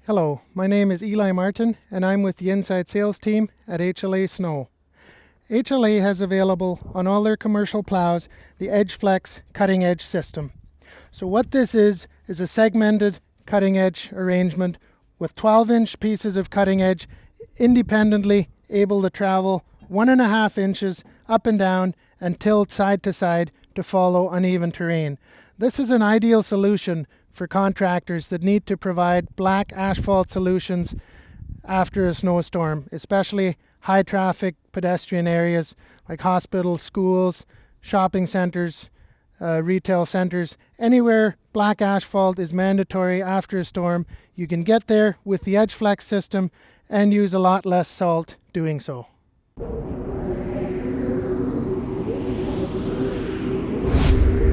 Hello, my name is Eli Martin and I'm with the inside sales team at HLA Snow. HLA has available on all their commercial plows the EdgeFlex cutting edge system. So what this is a segmented cutting edge arrangement with 12-inch pieces of cutting edge independently able to travel 1.5 inches up and down and tilt side to side to follow uneven terrain. This is an ideal solution for contractors that need to provide black asphalt solutions after a snowstorm, especially high traffic pedestrian areas like hospitals, schools, shopping centers, retail centers. Anywhere black asphalt is mandatory after a storm, you can get there with the EdgeFlex system and use a lot less salt doing so.